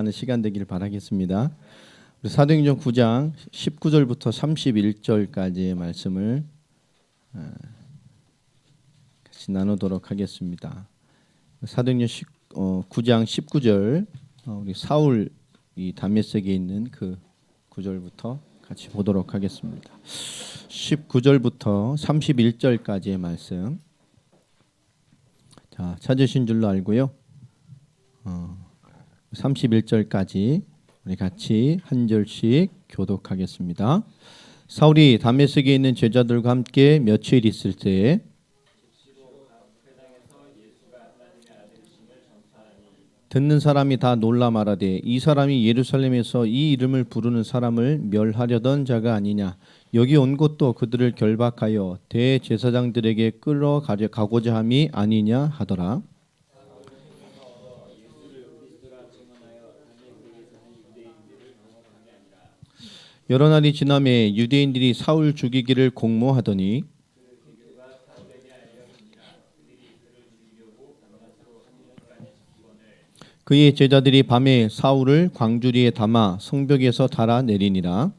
하는 시간 되기를 바라겠습니다. 우리 사도행전 9장 19절부터 31절까지의 말씀을 같이 나누도록 하겠습니다. 사도행전 9장 19절 우리 사울 이 다메섹에 있는 그 구절부터 같이 보도록 하겠습니다. 19절부터 31절까지의 말씀. 자, 찾으신 줄로 알고요. 31절까지 우리 같이 한 절씩 교독하겠습니다. 사울이 다메섹에 있는 제자들과 함께 며칠 있을 때에 듣는 사람이 다 놀라 말하되 이 사람이 예루살렘에서 이 이름을 부르는 사람을 멸하려던 자가 아니냐. 여기 온 것도 그들을 결박하여 대제사장들에게 끌어가고자 함이 아니냐 하더라. 여러 날이 지나매 유대인들이 사울 죽이기를 공모하더니 그의 제자들이 밤에 사울을 광주리에 담아 성벽에서 달아 내리니라.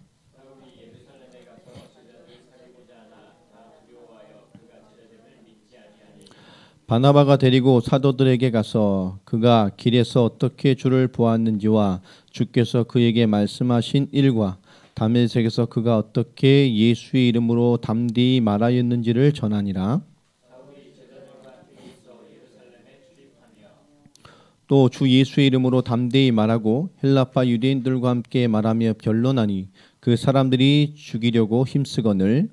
바나바가 데리고 사도들에게 가서 그가 길에서 어떻게 주를 보았는지와 주께서 그에게 말씀하신 일과 다메섹에서 그가 어떻게 예수의 이름으로 담대히 말하였는지를 전하니라. 또 주 예수의 이름으로 담대히 말하고 헬라파 유대인들과 함께 말하며 변론하니 그 사람들이 죽이려고 힘쓰거늘.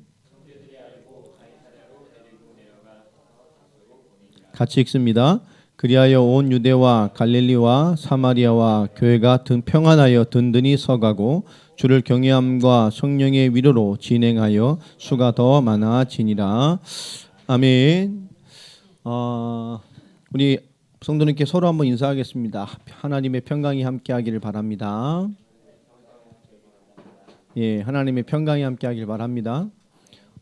같이 읽습니다. 그리하여 온 유대와 갈릴리와 사마리아와 교회가 평안하여 든든히 서가고 주를 경외함과 성령의 위로로 진행하여 수가 더 많아지니라. 아멘. 우리 성도님께 서로 한번 인사하겠습니다. 하나님의 평강이 함께하기를 바랍니다. 예, 하나님의 평강이 함께하기를 바랍니다.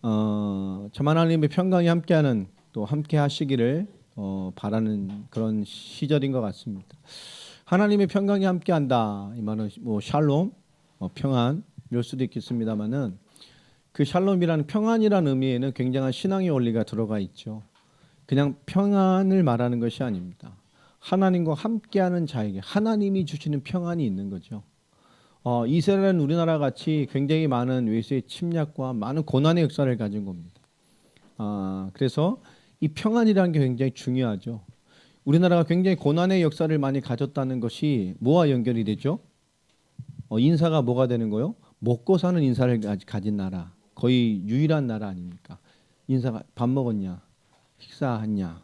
참 하나님의 평강이 함께하는 또 함께하시기를 바라는 그런 시절인 것 같습니다. 하나님의 평강이 함께한다. 이 말은 뭐 샬롬, 평안 이럴 수도 있겠습니다만은 그 샬롬이라는 평안이라는 의미에는 굉장한 신앙의 원리가 들어가 있죠. 그냥 평안을 말하는 것이 아닙니다. 하나님과 함께하는 자에게 하나님이 주시는 평안이 있는 거죠. 이스라엘은 우리나라 같이 굉장히 많은 외세의 침략과 많은 고난의 역사를 가진 겁니다. 그래서 이 평안이라는 게 굉장히 중요하죠. 우리나라가 굉장히 고난의 역사를 많이 가졌다는 것이 뭐와 연결이 되죠? 인사가 뭐가 되는 거요? 먹고 사는 인사를 가진 나라, 거의 유일한 나라 아닙니까? 인사가 밥 먹었냐, 식사했냐.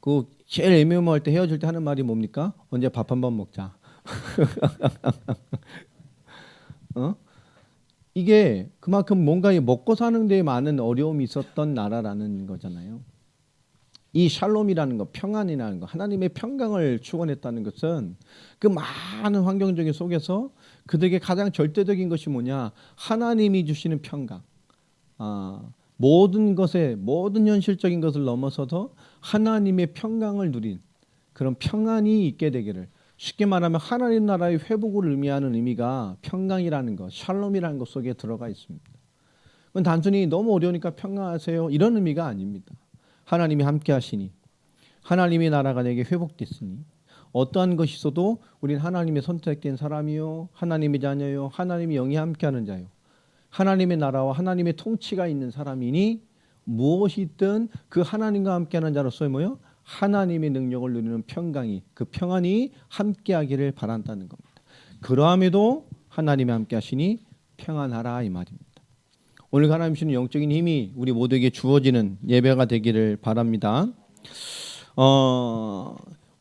그 제일 애매모호할 때 헤어질 때 하는 말이 뭡니까? 언제 밥 한 번 먹자. 이게 그만큼 뭔가 먹고 사는 데 많은 어려움이 있었던 나라라는 거잖아요. 이 샬롬이라는 것, 평안이라는 것, 하나님의 평강을 축원했다는 것은 그 많은 환경적인 속에서 그들에게 가장 절대적인 것이 뭐냐? 하나님이 주시는 평강. 모든 것에 모든 현실적인 것을 넘어서서 하나님의 평강을 누린 그런 평안이 있게 되기를. 쉽게 말하면 하나님 나라의 회복을 의미하는 의미가 평강이라는 것, 샬롬이라는 것 속에 들어가 있습니다. 그건 단순히 너무 어려우니까 평안하세요 이런 의미가 아닙니다. 하나님이 함께 하시니, 하나님의 나라가 내게 회복됐으니, 어떠한 것이 있어도 우리는 하나님의 선택된 사람이요, 하나님의 자녀요, 하나님의 영이 함께하는 자요, 하나님의 나라와 하나님의 통치가 있는 사람이니 무엇이 있든 그 하나님과 함께하는 자로서의 뭐요? 하나님의 능력을 누리는 평강이, 그 평안이 함께하기를 바란다는 겁니다. 그러함에도 하나님이 함께하시니 평안하라 이 말입니다. 오늘 하나님 주시는 영적인 힘이 우리 모두에게 주어지는 예배가 되기를 바랍니다.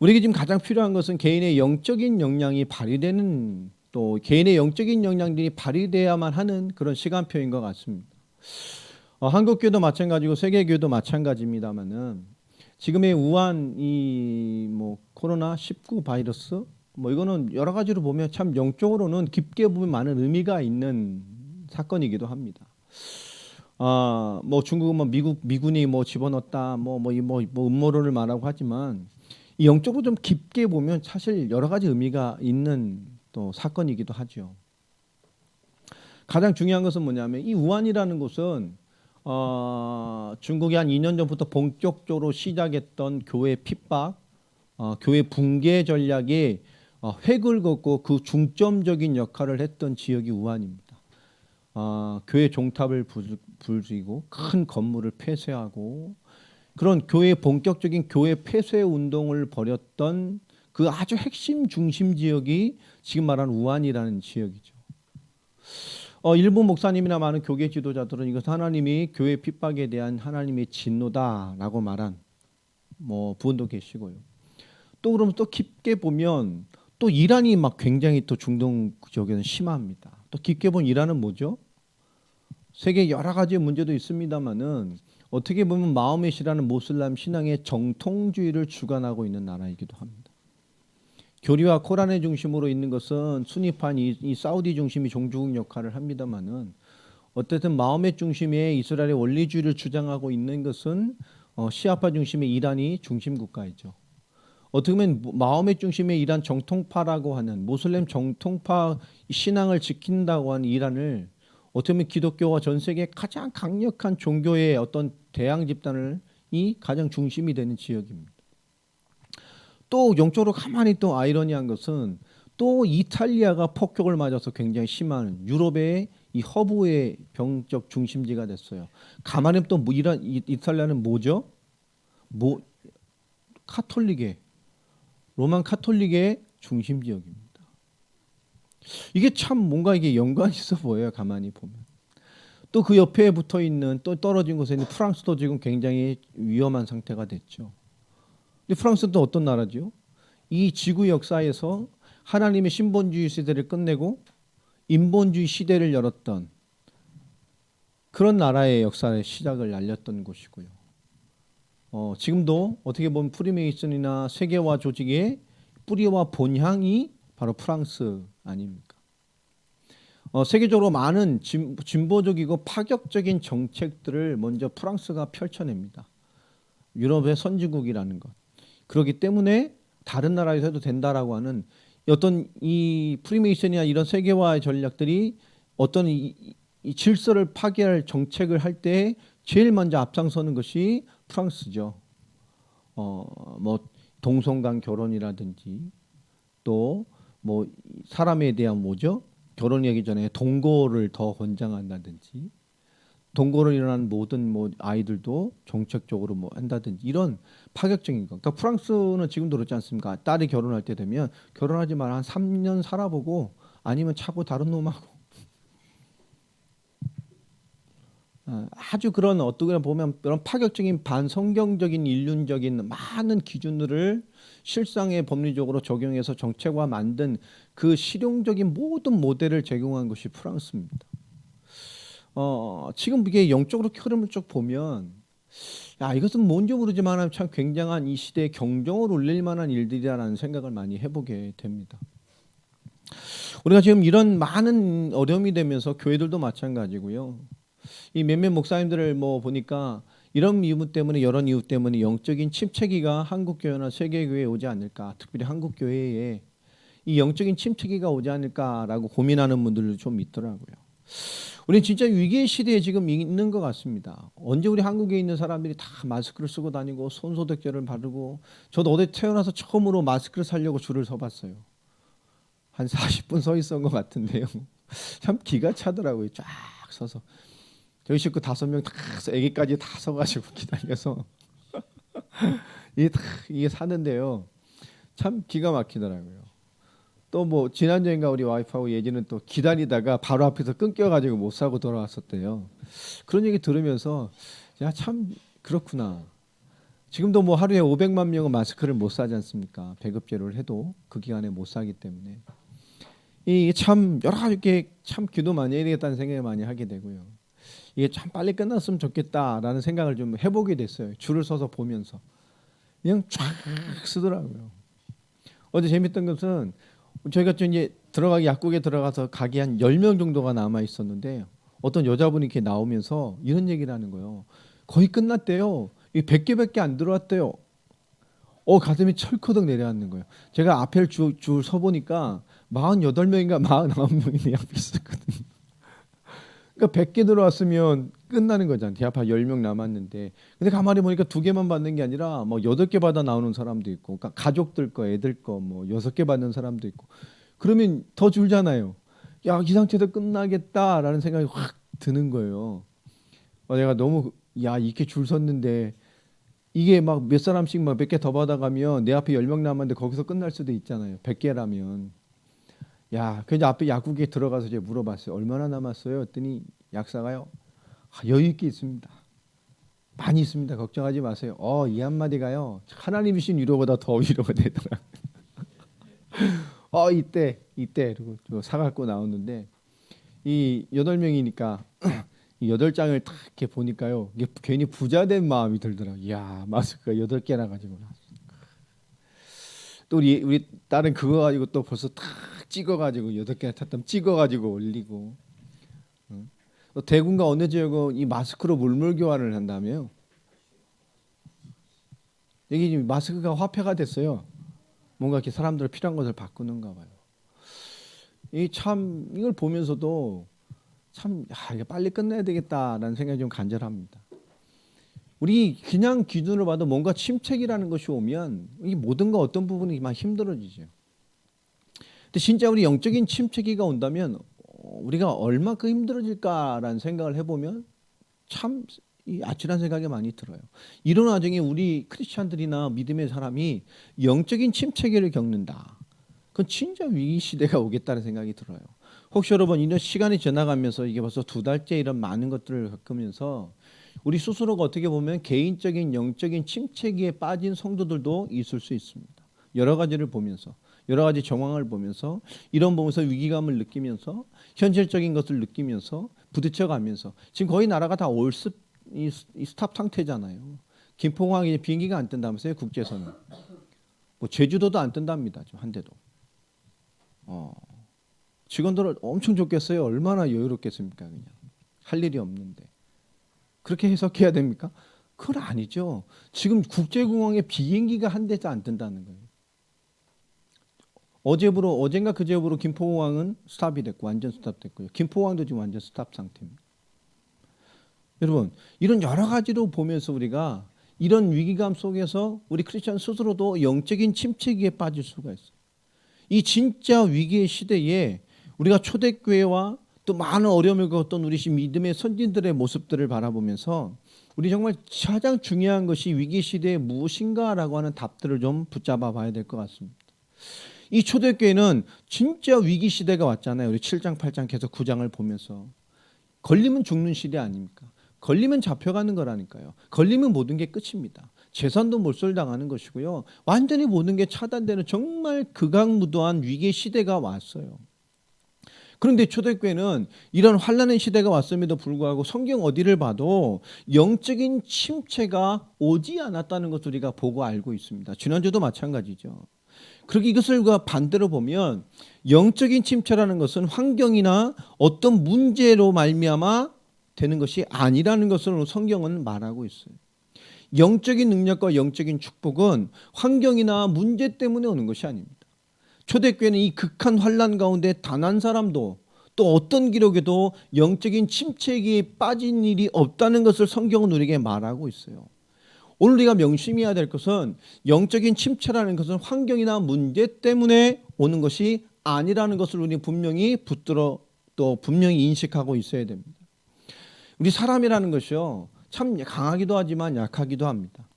우리에게 지금 가장 필요한 것은 개인의 영적인 역량이 발휘되는, 또 개인의 영적인 역량들이 발휘돼야만 하는 그런 시간표인 것 같습니다. 한국교도 마찬가지고 세계교도 마찬가지입니다만은 지금의 우한 이 코로나 19 바이러스 이거는 여러 가지로 보면 참 영적으로는 깊게 보면 많은 의미가 있는 사건이기도 합니다. 중국은 미군이 집어넣었다, 음모론을 말하고 하지만 이 영적으로 좀 깊게 보면 사실 여러 가지 의미가 있는 또 사건이기도 하죠. 가장 중요한 것은 뭐냐면 이 우한이라는 곳은 중국이 한 2년 전부터 본격적으로 시작했던 교회 핍박, 교회 붕괴 전략에 획을 긋고 그 중점적인 역할을 했던 지역이 우한입니다. 교회 종탑을 부수고 큰 건물을 폐쇄하고 그런 교회 본격적인 교회 폐쇄 운동을 벌였던 그 아주 핵심 중심 지역이 지금 말하는 우한이라는 지역이죠. 일부 목사님이나 많은 교계 지도자들은 이것 하나님이 교회 핍박에 대한 하나님의 진노다라고 말한 부분도 계시고요. 또 그러면 또 깊게 보면 또 이란이 막 굉장히 또 중동 지역에는 심합니다. 또 깊게 보면 이란은 뭐죠? 세계 여러 가지 문제도 있습니다만은 어떻게 보면 마호메시라는 모슬람 신앙의 정통주의를 주관하고 있는 나라이기도 합니다. 교리와 코란의 중심으로 있는 것은 수니판 이 사우디 중심이 종주국 역할을 합니다만은 어쨌든 마호메 중심의 이스라엘의 원리주의를 주장하고 있는 것은 시아파 중심의 이란이 중심 국가이죠. 어떻게 보면 마호메 중심의 이란 정통파라고 하는 모슬렘 정통파 신앙을 지킨다고 하는 이란을 어떻게 보면 기독교와 전 세계 가장 강력한 종교의 어떤 대항 집단이 가장 중심이 되는 지역입니다. 또 영적으로 가만히 또 아이러니한 것은 또 이탈리아가 폭격을 맞아서 굉장히 심한 유럽의 이 허브의 병적 중심지가 됐어요. 가만히 또 이란 이탈리아는 뭐죠? 카톨릭의 로만 카톨릭의 중심 지역입니다. 이게 참 뭔가 이게 연관이 있어 보여요. 가만히 보면. 또 그 옆에 붙어 있는 또 떨어진 곳에 있는 프랑스도 지금 굉장히 위험한 상태가 됐죠. 근데 프랑스는 또 어떤 나라죠? 이 지구 역사에서 하나님의 신본주의 시대를 끝내고 인본주의 시대를 열었던 그런 나라의 역사의 시작을 알렸던 곳이고요. 지금도 어떻게 보면 프리메이슨이나 세계화 조직의 뿌리와 본향이 바로 프랑스 아닙니까? 세계적으로 많은 진보적이고 파격적인 정책들을 먼저 프랑스가 펼쳐냅니다. 유럽의 선진국이라는 것. 그렇기 때문에 다른 나라에서 해도 된다라고 하는 어떤 이 프리메이슨이나 이런 세계화의 전략들이 어떤 이 질서를 파괴할 정책을 할 때 제일 먼저 앞장서는 것이 프랑스죠. 동성간 결혼이라든지 또 사람에 대한 결혼하기 전에 동거를 더 권장한다든지 동거로 일어난 모든 아이들도 정책적으로 한다든지 이런 파격적인 거. 그러니까 프랑스는 지금도 그렇지 않습니까? 딸이 결혼할 때 되면 결혼하지 말 한 3년 살아보고 아니면 차고 다른 놈하고 아주 그런 어떻게 보면 그런 파격적인 반성경적인 인륜적인 많은 기준들을 실상의 법리적으로 적용해서 정책화 만든 그 실용적인 모든 모델을 제공한 것이 프랑스입니다. 지금 이게 영적으로 흐름을 쭉 보면 이것은 뭔지 모르지만 참 굉장한 이 시대의 경종을 울릴 만한 일들이라는 생각을 많이 해보게 됩니다. 우리가 지금 이런 많은 어려움이 되면서 교회들도 마찬가지고요. 이 몇몇 목사님들을 보니까 이런 이유 때문에 이런 이유 때문에 영적인 침체기가 한국교회나 세계교회에 오지 않을까, 특별히 한국교회에 이 영적인 침체기가 오지 않을까라고 고민하는 분들도 좀 있더라고요. 우리는 진짜 위기의 시대에 지금 있는 것 같습니다. 언제 우리 한국에 있는 사람들이 다 마스크를 쓰고 다니고 손소독제를 바르고, 저도 어제 태어나서 처음으로 마스크를 사려고 줄을 서봤어요. 한 40분 서 있었던 것 같은데요. 참 기가 차더라고요. 쫙 서서. 저희 식구 5명 다 애기까지 다 서가지고 기다려서 이게 사는데요. 참 기가 막히더라고요. 또 지난주인가 우리 와이프하고 예지는 또 기다리다가 바로 앞에서 끊겨가지고 못 사고 돌아왔었대요. 그런 얘기 들으면서 참 그렇구나. 지금도 하루에 500만 명은 마스크를 못 사지 않습니까? 배급제로를 해도 그 기간에 못 사기 때문에 이게 참 여러 가지 참 기도 많이 해야 되겠다는 생각을 많이 하게 되고요. 이게 참 빨리 끝났으면 좋겠다라는 생각을 좀 해보게 됐어요. 줄을 서서 보면서 그냥 쫙 쓰더라고요. 어제 재밌던 것은 저희가 좀 이제 약국에 들어가서 가게 한 10명 정도가 남아 있었는데 어떤 여자분이 이렇게 나오면서 이런 얘기를 하는 거예요. 거의 끝났대요. 이 100개밖에 안 들어왔대요. 가슴이 철커덕 내려앉는 거예요. 제가 앞에 줄 서보니까 48명인가 49명이 내 앞에 있었거든요. 그러니까 100개 들어왔으면 끝나는 거잖아요. 제 앞에 10명 남았는데. 근데 가만히 보니까 2개만 받는 게 아니라 뭐 8개 받아 나오는 사람도 있고, 그러니까 가족들 거, 애들 거 뭐 6개 받는 사람도 있고. 그러면 더 줄잖아요. 야, 이 상태에서 끝나겠다라는 생각이 확 드는 거예요. 내가 너무 이렇게 줄 섰는데 이게 막 몇 사람씩 막 몇 개 더 받아가면 내 앞에 10명 남았는데 거기서 끝날 수도 있잖아요. 100개라면. 그래서 앞에 약국에 들어가서 제가 물어봤어요. 얼마나 남았어요? 했더니 약사가요. 여유 있게 있습니다. 많이 있습니다. 걱정하지 마세요. 이 한마디가요. 하나님이 주신 위로보다 더 위로가 되더라고요. 이때 그리고 사갖고 나오는데 이 8명이니까 이 8장을 딱 이렇게 보니까요. 이게 괜히 부자 된 마음이 들더라고요. 이야, 마스크가 8개나 가지고 나왔어. 또 우리 딸은 그거 가지고 또 벌써 탁 찍어가지고 8개나 탔다면 찍어가지고 올리고. 또 대구인가 어느 지역은 이 마스크로 물물 교환을 한다며요. 여기 지금 마스크가 화폐가 됐어요. 뭔가 이렇게 사람들 필요한 것을 바꾸는가 봐요. 이걸 보면서도 참 이게 빨리 끝내야 되겠다라는 생각이 좀 간절합니다. 우리 그냥 기준으로 봐도 뭔가 침체기라는 것이 오면 이 모든 거 어떤 부분이 막 힘들어지죠. 근데 진짜 우리 영적인 침체기가 온다면 우리가 얼마큼 힘들어질까라는 생각을 해보면 참 아찔한 생각이 많이 들어요. 이런 와중에 우리 크리스찬들이나 믿음의 사람이 영적인 침체기를 겪는다. 그건 진짜 위기 시대가 오겠다는 생각이 들어요. 혹시 여러분 이런 시간이 지나가면서 이게 벌써 2달째 이런 많은 것들을 겪으면서 우리 스스로가 어떻게 보면 개인적인 영적인 침체기에 빠진 성도들도 있을 수 있습니다. 여러 가지를 보면서 여러 가지 정황을 보면서 이런 보면서 위기감을 느끼면서 현실적인 것을 느끼면서 부딪혀가면서 지금 거의 나라가 다 이 스탑 상태잖아요. 김포공항에 비행기가 안 뜬다면서요. 국제선은. 뭐 제주도도 안 뜬답니다. 지금 한 대도. 직원들은 엄청 좋겠어요. 얼마나 여유롭겠습니까? 그냥 할 일이 없는데. 그렇게 해석해야 됩니까? 그건 아니죠. 지금 국제공항에 비행기가 한 대도 안 뜬다는 거예요. 어젠가 그제부로 김포공항은 스탑이 됐고 완전 스탑됐고요. 김포공항도 지금 완전 스탑 상태입니다. 여러분 이런 여러 가지로 보면서 우리가 이런 위기감 속에서 우리 크리스천 스스로도 영적인 침체기에 빠질 수가 있어요. 이 진짜 위기의 시대에 우리가 초대교회와 또 많은 어려움을 겪었던 우리 믿음의 선진들의 모습들을 바라보면서 우리 정말 가장 중요한 것이 위기 시대에 무엇인가라고 하는 답들을 좀 붙잡아 봐야 될 것 같습니다. 이 초대교회는 진짜 위기 시대가 왔잖아요. 우리 7장 8장 계속 9장을 보면서 걸리면 죽는 시대 아닙니까? 걸리면 잡혀가는 거라니까요. 걸리면 모든 게 끝입니다. 재산도 몰살당하는 것이고요. 완전히 모든 게 차단되는 정말 극악무도한 위기의 시대가 왔어요. 그런데 초대교회는 이런 환난의 시대가 왔음에도 불구하고 성경 어디를 봐도 영적인 침체가 오지 않았다는 것을 우리가 보고 알고 있습니다. 지난주도 마찬가지죠. 그렇게 이것을 반대로 보면 영적인 침체라는 것은 환경이나 어떤 문제로 말미암아 되는 것이 아니라는 것을 성경은 말하고 있어요. 영적인 능력과 영적인 축복은 환경이나 문제 때문에 오는 것이 아닙니다. 초대교회는 이 극한 환난 가운데 단 한 사람도 또 어떤 기록에도 영적인 침체기에 빠진 일이 없다는 것을 성경은 우리에게 말하고 있어요. 오늘 우리가 명심해야 될 것은 영적인 침체라는 것은 환경이나 문제 때문에 오는 것이 아니라는 것을 우리 분명히 붙들어 또 분명히 인식하고 있어야 됩니다. 우리 사람이라는 것이요 참 강하기도 하지만 약하기도 합니다.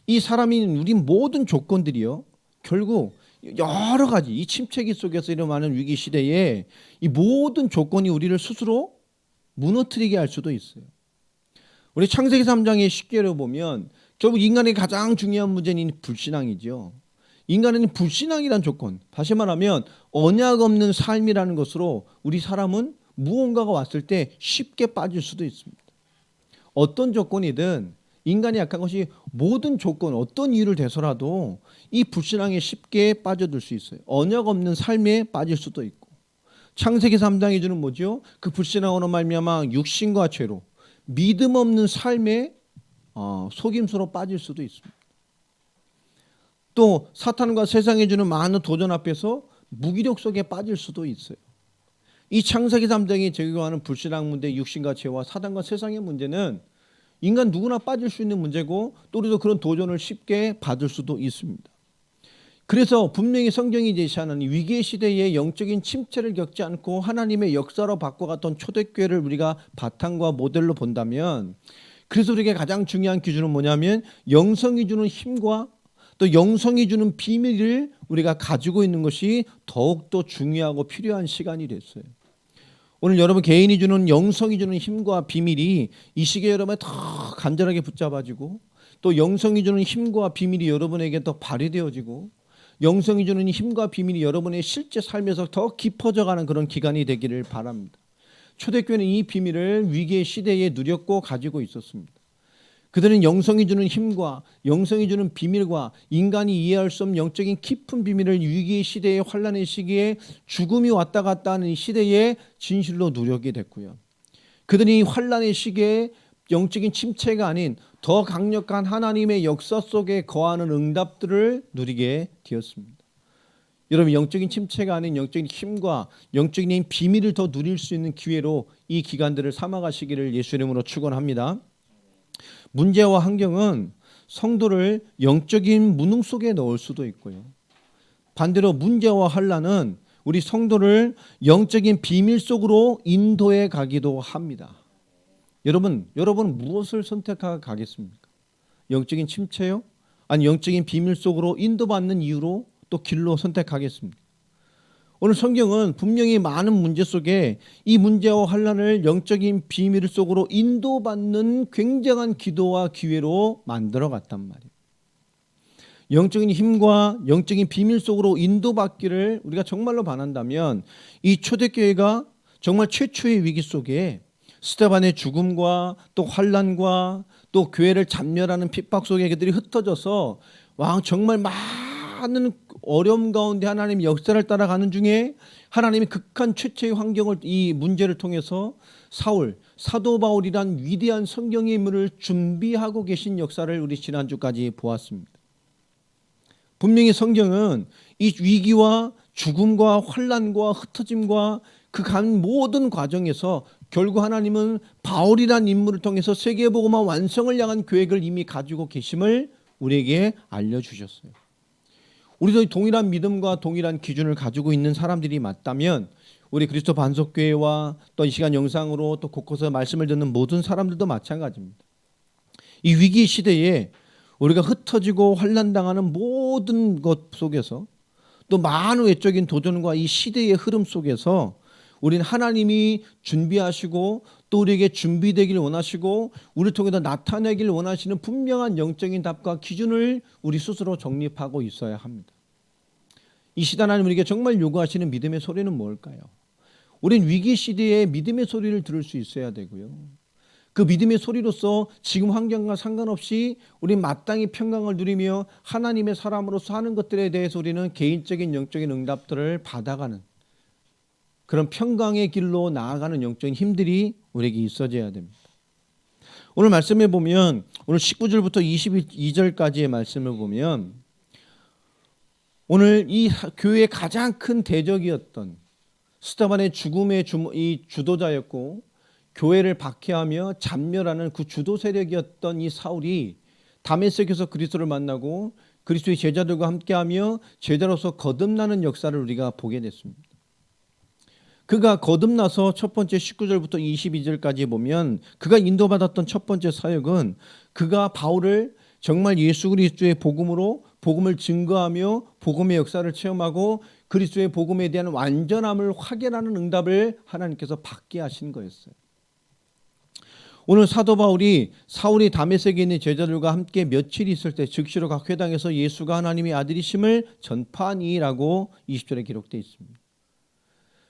이 사람이 우리 모든 조건들이요 결국 여러 가지 이 침체기 속에서 일어나는 위기 시대에 이 모든 조건이 우리를 스스로 무너뜨리게 할 수도 있어요. 우리 창세기 3장의 10계를 보면 결국 인간의 가장 중요한 문제는 불신앙이죠. 인간은 불신앙이란 조건, 다시 말하면 언약 없는 삶이라는 것으로 우리 사람은 무언가가 왔을 때 쉽게 빠질 수도 있습니다. 어떤 조건이든 인간이 약한 것이 모든 조건 어떤 이유를 대서라도 이 불신앙에 쉽게 빠져들 수 있어요. 언약 없는 삶에 빠질 수도 있고 창세기 3장이 주는 뭐죠? 그 불신앙으로 말미암아 육신과 죄로 믿음 없는 삶에 속임수로 빠질 수도 있습니다. 또 사탄과 세상이 주는 많은 도전 앞에서 무기력 속에 빠질 수도 있어요. 이 창세기 3장이 제기하는 불신앙 문제, 육신과 죄와 사단과 세상의 문제는 인간 누구나 빠질 수 있는 문제고 또 우리도 그런 도전을 쉽게 받을 수도 있습니다. 그래서 분명히 성경이 제시하는 위기의 시대에 영적인 침체를 겪지 않고 하나님의 역사로 바꿔갔던 초대교회를 우리가 바탕과 모델로 본다면, 그래서 우리에게 가장 중요한 기준은 뭐냐면 영성이 주는 힘과 또 영성이 주는 비밀을 우리가 가지고 있는 것이 더욱더 중요하고 필요한 시간이 됐어요. 오늘 여러분 개인이 주는 영성이 주는 힘과 비밀이 이 시기에 여러분에 더 간절하게 붙잡아지고, 또 영성이 주는 힘과 비밀이 여러분에게 더 발휘되어지고, 영성이 주는 힘과 비밀이 여러분의 실제 삶에서 더 깊어져가는 그런 기간이 되기를 바랍니다. 초대교회는 이 비밀을 위기의 시대에 누렸고 가지고 있었습니다. 그들은 영성이 주는 힘과 영성이 주는 비밀과 인간이 이해할 수 없는 영적인 깊은 비밀을 위기의 시대에, 환난의 시기에, 죽음이 왔다 갔다 하는 이 시대에 진실로 누리게 됐고요. 그들이 환난의 시기에 영적인 침체가 아닌 더 강력한 하나님의 역사 속에 거하는 응답들을 누리게 되었습니다. 여러분, 영적인 침체가 아닌 영적인 힘과 영적인 비밀을 더 누릴 수 있는 기회로 이 기간들을 삼아가시기를 예수 이름으로 축원합니다. 문제와 환경은 성도를 영적인 무능 속에 넣을 수도 있고요. 반대로 문제와 환난은 우리 성도를 영적인 비밀 속으로 인도해 가기도 합니다. 여러분은 무엇을 선택하겠습니까? 영적인 침체요? 아니 영적인 비밀 속으로 인도받는 이유로 또 길로 선택하겠습니까? 오늘 성경은 분명히 많은 문제 속에 이 문제와 환난을 영적인 비밀 속으로 인도받는 굉장한 기도와 기회로 만들어 갔단 말이에요. 영적인 힘과 영적인 비밀 속으로 인도받기를 우리가 정말로 바란다면 이 초대교회가 정말 최초의 위기 속에 스데반의 죽음과 또 환난과 또 교회를 잡멸하는 핍박 속에 그들이 흩어져서 정말 많은 어려움 가운데 하나님의 역사를 따라가는 중에 하나님이 극한 최초의 환경을, 이 문제를 통해서 사도 바울이란 위대한 성경의 인물을 준비하고 계신 역사를 우리 지난주까지 보았습니다. 분명히 성경은 이 위기와 죽음과 환난과 흩어짐과 그 모든 과정에서 결국 하나님은 바울이란 인물을 통해서 세계복음화 완성을 향한 계획을 이미 가지고 계심을 우리에게 알려주셨어요. 우리도 동일한 믿음과 동일한 기준을 가지고 있는 사람들이 맞다면 우리 그리스도 반석교회와 또 이 시간 영상으로 또 곳곳에 말씀을 듣는 모든 사람들도 마찬가지입니다. 이 위기 시대에 우리가 흩어지고 환난당하는 모든 것 속에서 또 많은 외적인 도전과 이 시대의 흐름 속에서 우리는 하나님이 준비하시고 또 우리에게 준비되기를 원하시고 우리를 통해서 나타내기를 원하시는 분명한 영적인 답과 기준을 우리 스스로 정립하고 있어야 합니다. 이 시대 하나님 우리에게 정말 요구하시는 믿음의 소리는 뭘까요? 우린 위기 시대에 믿음의 소리를 들을 수 있어야 되고요. 그 믿음의 소리로서 지금 환경과 상관없이 우리 마땅히 평강을 누리며 하나님의 사람으로서 하는 것들에 대해서 우리는 개인적인 영적인 응답들을 받아가는 그런 평강의 길로 나아가는 영적인 힘들이 우리에게 있어져야 됩니다. 오늘 말씀에 보면 오늘 19절부터 22절까지의 말씀을 보면 오늘 이 교회의 가장 큰 대적이었던 스데반의 죽음의 이 주도자였고 교회를 박해하며 잡멸하는 그 주도 세력이었던 이 사울이 다메섹에서 그리스도를 만나고 그리스도의 제자들과 함께하며 제자로서 거듭나는 역사를 우리가 보게 됐습니다. 그가 거듭나서 첫 번째 19절부터 22절까지 보면 그가 인도받았던 첫 번째 사역은 그가 바울을 정말 예수 그리스도의 복음으로 복음을 증거하며 복음의 역사를 체험하고 그리스도의 복음에 대한 완전함을 확인하는 응답을 하나님께서 받게 하신 거였어요. 오늘 사도 바울이 사울이 다메섹에 있는 제자들과 함께 며칠 있을 때 즉시로 각 회당에서 예수가 하나님의 아들이심을 전파하니라고 20절에 기록되어 있습니다.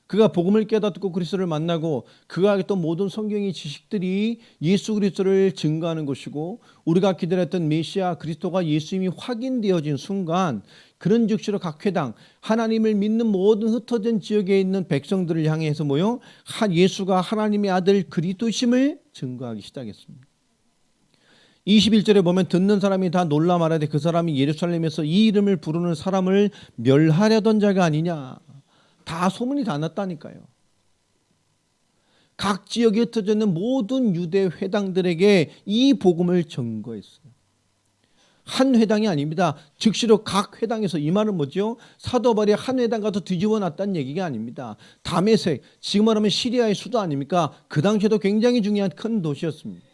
그가 복음을 깨닫고 그리스도를 만나고 그가 하겠던 모든 성경의 지식들이 예수 그리스도를 증거하는 것이고 우리가 기다렸던 메시아 그리스도가 예수님이 확인되어진 순간 그런 즉시로 각 회당 하나님을 믿는 모든 흩어진 지역에 있는 백성들을 향해서 모여 예수가 하나님의 아들 그리스도심을 증거하기 시작했습니다. 21절에 보면 듣는 사람이 다 놀라 말하되 그 사람이 예루살렘에서 이 이름을 부르는 사람을 멸하려던 자가 아니냐. 다 소문이 다 났다니까요. 각 지역에 흩어져 있는 모든 유대 회당들에게 이 복음을 전거했어요. 한 회당이 아닙니다. 즉시로 각 회당에서, 이 말은 뭐죠? 사도 바울이 한 회당 가서 뒤집어 놨다는 얘기가 아닙니다. 다메섹, 지금 말하면 시리아의 수도 아닙니까? 그 당시에도 굉장히 중요한 큰 도시였습니다.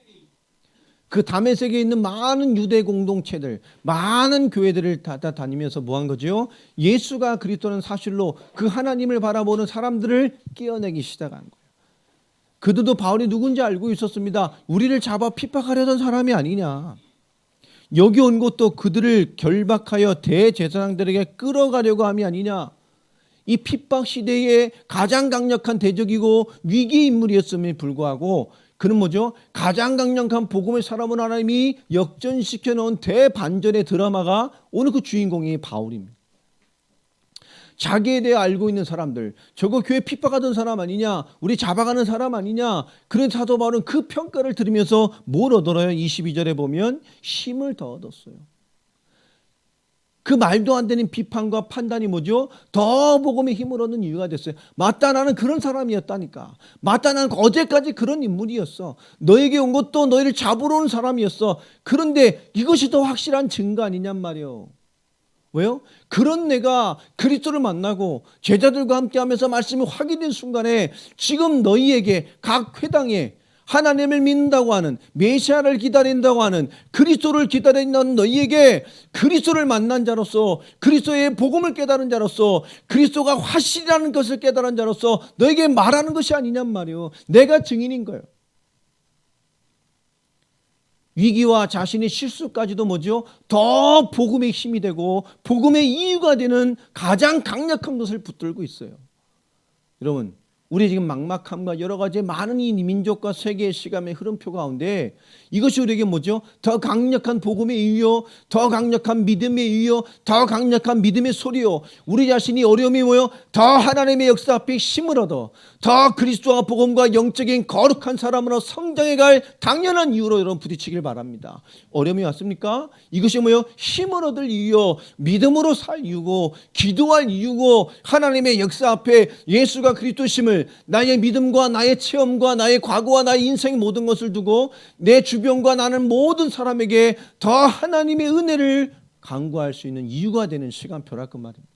그 다메섹에 있는 많은 유대 공동체들, 많은 교회들을 다니면서 뭐 한 거죠? 예수가 그리스도는 사실로 그 하나님을 바라보는 사람들을 깨어내기 시작한 거예요. 그들도 바울이 누군지 알고 있었습니다. 우리를 잡아 핍박하려던 사람이 아니냐. 여기 온 것도 그들을 결박하여 대제사장들에게 끌어가려고 함이 아니냐. 이 핍박 시대에 가장 강력한 대적이고 위기 인물이었음에 불구하고 그는 뭐죠? 가장 강력한 복음의 사람은 하나님이 역전시켜 놓은 대반전의 드라마가 오늘 그 주인공이 바울입니다. 자기에 대해 알고 있는 사람들, 저거 교회 핍박하던 사람 아니냐, 우리 잡아가는 사람 아니냐, 그런 사도 바울은 그 평가를 들으면서 뭘 얻어요? 22절에 보면 힘을 더 얻었어요. 그 말도 안 되는 비판과 판단이 뭐죠? 더 복음의 힘을 얻는 이유가 됐어요. 맞다, 나는 그런 사람이었다니까. 맞다, 나는 어제까지 그런 인물이었어. 너에게 온 것도 너희를 잡으러 온 사람이었어. 그런데 이것이 더 확실한 증거 아니냔 말이에요. 왜요? 그런 내가 그리스도를 만나고 제자들과 함께하면서 말씀이 확인된 순간에 지금 너희에게 각 회당에 하나님을 믿는다고 하는, 메시아를 기다린다고 하는, 그리스도를 기다린다는 너희에게 그리스도를 만난 자로서, 그리스도의 복음을 깨달은 자로서, 그리스도가 화실이라는 것을 깨달은 자로서 너에게 말하는 것이 아니냔 말이에요. 내가 증인인 거예요. 위기와 자신의 실수까지도 뭐죠? 더 복음의 힘이 되고 복음의 이유가 되는 가장 강력한 것을 붙들고 있어요. 여러분, 우리 지금 막막함과 여러 가지 많은 이 민족과 세계의 시간의 흐름표 가운데 이것이 우리에게 뭐죠? 더 강력한 복음의 이유요, 더 강력한 믿음의 이유요, 더 강력한 믿음의 소리요. 우리 자신이 어려움이 뭐요? 더 하나님의 역사 앞에 힘을 얻어 더 그리스도와 복음과 영적인 거룩한 사람으로 성장해 갈 당연한 이유로 여러분 부딪히길 바랍니다. 어려움이 왔습니까? 이것이 뭐요? 힘을 얻을 이유요, 믿음으로 살 이유고, 기도할 이유고, 하나님의 역사 앞에 예수가 그리스도심을 나의 믿음과 나의 체험과 나의 과거와 나의 인생 모든 것을 두고 내 주변과 나는 모든 사람에게 더 하나님의 은혜를 간구할 수 있는 이유가 되는 시간표라 그 말입니다.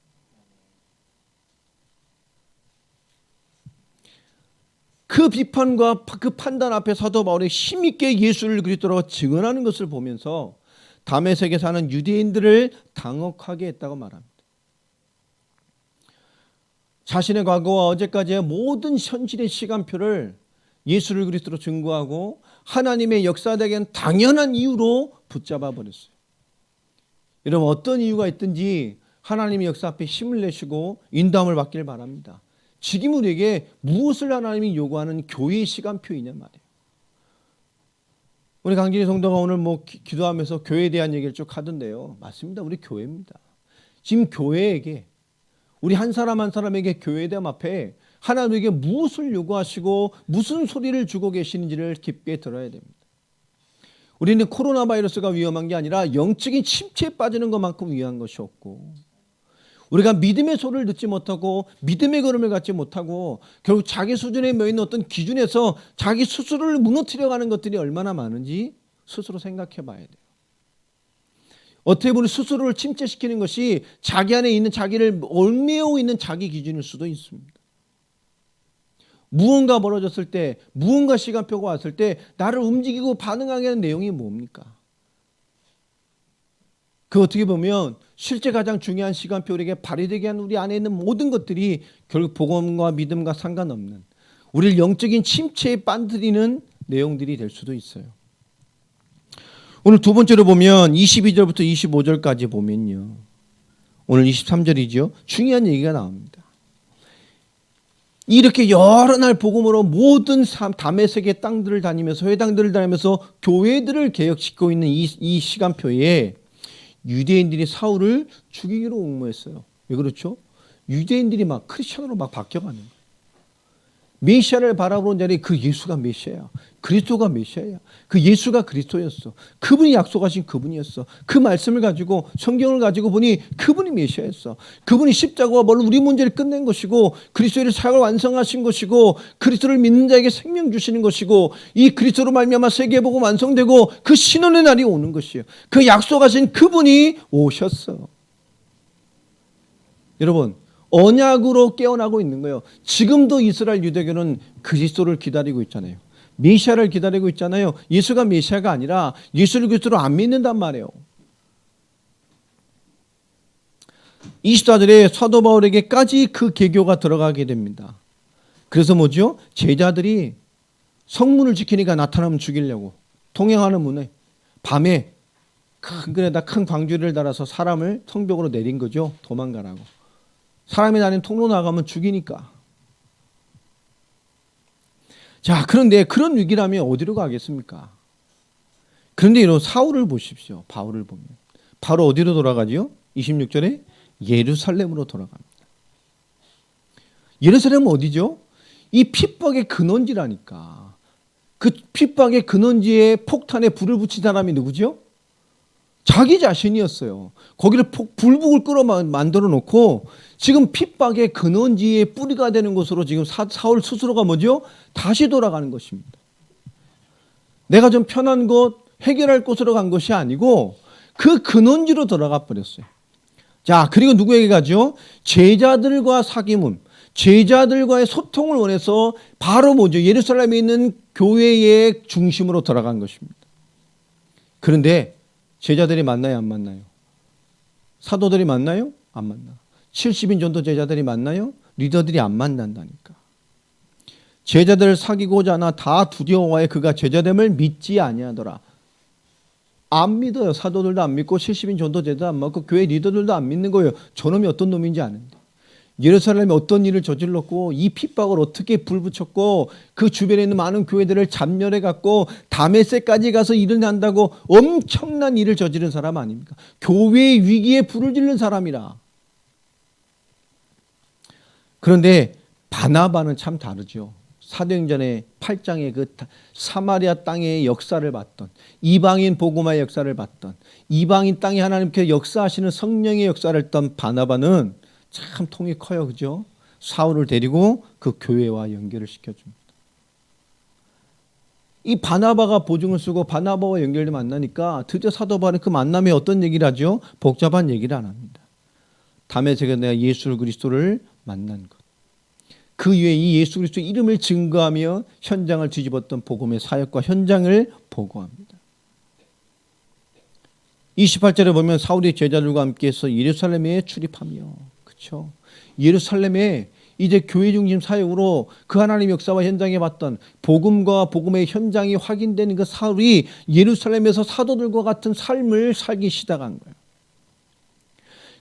그 비판과 그 판단 앞에 사도 바울이 힘있게 예수를 그리스도로 증언하는 것을 보면서 다메섹에 사는 유대인들을 당혹하게 했다고 말합니다. 자신의 과거와 어제까지의 모든 현실의 시간표를 예수를 그리스도로 증거하고 하나님의 역사되기엔 당연한 이유로 붙잡아 버렸어요. 여러분, 어떤 이유가 있든지 하나님의 역사 앞에 힘을 내시고 인도함을 받길 바랍니다. 지금 우리에게 무엇을 하나님이 요구하는 교회의 시간표이냐 말이에요. 우리 강진희 성도가 오늘 기도하면서 교회에 대한 얘기를 쭉 하던데요. 맞습니다. 우리 교회입니다. 지금 교회에게, 우리 한 사람 한 사람에게 교회에 대한 앞에 하나님에게 무엇을 요구하시고 무슨 소리를 주고 계시는지를 깊게 들어야 됩니다. 우리는 코로나 바이러스가 위험한 게 아니라 영적인 침체에 빠지는 것만큼 위험한 것이 없고, 우리가 믿음의 소리를 듣지 못하고 믿음의 걸음을 갖지 못하고 결국 자기 수준에 모인 어떤 기준에서 자기 스스로를 무너뜨려가는 것들이 얼마나 많은지 스스로 생각해 봐야 돼요. 어떻게 보면 스스로를 침체시키는 것이 자기 안에 있는 자기를 얽매이고 있는 자기 기준일 수도 있습니다. 무언가 벌어졌을 때, 무언가 시간표가 왔을 때 나를 움직이고 반응하게 하는 내용이 뭡니까? 그 어떻게 보면 실제 가장 중요한 시간표, 우리에게 발휘되게 하는 우리 안에 있는 모든 것들이 결국 복음과 믿음과 상관없는, 우리를 영적인 침체에 빠뜨리는 내용들이 될 수도 있어요. 오늘 두 번째로 보면 22절부터 25절까지 보면요, 오늘 23절이죠. 중요한 얘기가 나옵니다. 이렇게 여러 날 복음으로 모든 다메섹의 땅들을 다니면서, 회당들을 다니면서 교회들을 개혁시키고 있는 이 시간표에 유대인들이 사울을 죽이기로 옹모했어요. 왜 그렇죠? 유대인들이 막 크리스천으로 막 바뀌어가는 거예요. 메시아를 바라보는 자리에 그 예수가 메시아야. 그리스도가 메시아야. 그 예수가 그리스도였어. 그분이 약속하신 그분이었어. 그 말씀을 가지고 성경을 가지고 보니 그분이 메시아였어. 그분이 십자가와 벌로 우리 문제를 끝낸 것이고 그리스도의 사역을 완성하신 것이고 그리스도를 믿는 자에게 생명 주시는 것이고 이 그리스도로 말미암아 세계복음 완성되고 그 신원의 날이 오는 것이에요. 그 약속하신 그분이 오셨어. 여러분, 언약으로 깨어나고 있는 거예요. 지금도 이스라엘 유대교는 그리스도를 기다리고 있잖아요. 메시아를 기다리고 있잖아요. 예수가 메시아가 아니라 예수를 그리스도로 안 믿는단 말이에요. 24절에 사도 바울에게까지 그 개교가 들어가게 됩니다. 그래서 뭐죠? 제자들이 성문을 지키니까 나타나면 죽이려고 통행하는 문에 밤에 큰 글에다 큰 광주리를 달아서 사람을 성벽으로 내린 거죠. 도망가라고. 사람이 다니는 통로 나가면 죽이니까. 자, 그런데 그런 위기라면 어디로 가겠습니까? 그런데 이런 사울을 보십시오. 바울을 보면. 바로 어디로 돌아가죠? 26절에 예루살렘으로 돌아갑니다. 예루살렘은 어디죠? 이 핍박의 근원지라니까. 그 핍박의 근원지에 폭탄에 불을 붙인 사람이 누구죠? 자기 자신이었어요. 거기를 불북을 끌어 만들어 놓고 지금 핍박의 근원지의 뿌리가 되는 곳으로 지금 사울 스스로가 뭐죠? 다시 돌아가는 것입니다. 내가 좀 편한 곳, 해결할 곳으로 간 것이 아니고 그 근원지로 돌아가 버렸어요. 자, 그리고 누구에게 가죠? 제자들과 사귐음, 제자들과의 소통을 원해서 바로 뭐죠? 예루살렘에 있는 교회의 중심으로 돌아간 것입니다. 그런데 제자들이 만나요, 안 만나요? 사도들이 만나요? 안 만나. 70인 전도 제자들이 만나요? 리더들이 안 만난다니까. 제자들을 사귀고자 하나 다 두려워해 그가 제자됨을 믿지 아니하더라. 안 믿어요. 사도들도 안 믿고 70인 전도 제자도 안 믿고 교회 리더들도 안 믿는 거예요. 저놈이 어떤 놈인지 아는데. 예루살렘에 어떤 일을 저질렀고 이 핍박을 어떻게 불붙였고 그 주변에 있는 많은 교회들을 잡멸해 갖고 다메섹까지 가서 일을 한다고 엄청난 일을 저지른 사람 아닙니까? 교회의 위기에 불을 지른 사람이라. 그런데 바나바는 참 다르죠. 사도행전의 8장의 그 사마리아 땅의 역사를 봤던 이방인 복음화의 역사를 봤던 이방인 땅에 하나님께서 역사하시는 성령의 역사를 했던 바나바는 참 통이 커요. 그죠? 사울을 데리고 그 교회와 연결을 시켜줍니다. 이 바나바가 보증을 쓰고 바나바와 연결돼 만나니까 드디어 사도 바울은 그 만남에 어떤 얘기를 하죠? 복잡한 얘기를 안 합니다. 다메섹에서 내가 예수 그리스도를 만난 것. 그 이후에 이 예수 그리스도 이름을 증거하며 현장을 뒤집었던 복음의 사역과 현장을 보고합니다. 28절에 보면 사울이 제자들과 함께해서 예루살렘에 출입하며 그렇죠. 예루살렘에 이제 교회 중심 사역으로 그 하나님 역사와 현장에 봤던 복음과 복음의 현장이 확인되는 그 사울이 예루살렘에서 사도들과 같은 삶을 살기 시작한 거예요.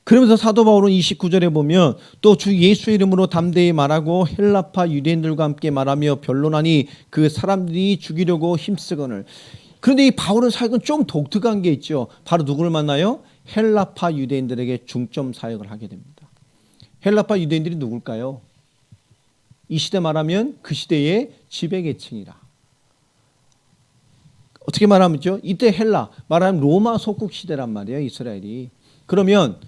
그러면서 사도 바울은 29절에 보면 또 주 예수의 이름으로 담대히 말하고 헬라파 유대인들과 함께 말하며 변론하니 그 사람들이 죽이려고 힘쓰거늘. 그런데 이 바울은 사역은 좀 독특한 게 있죠. 바로 누구를 만나요? 헬라파 유대인들에게 중점 사역을 하게 됩니다. 헬라파 유대인들이 누굴까요? 이 시대 말하면 그 시대의 지배계층이라. 어떻게 말하면요? 이때 헬라 말하면 로마 속국 시대란 말이에요. 이스라엘이. 그러면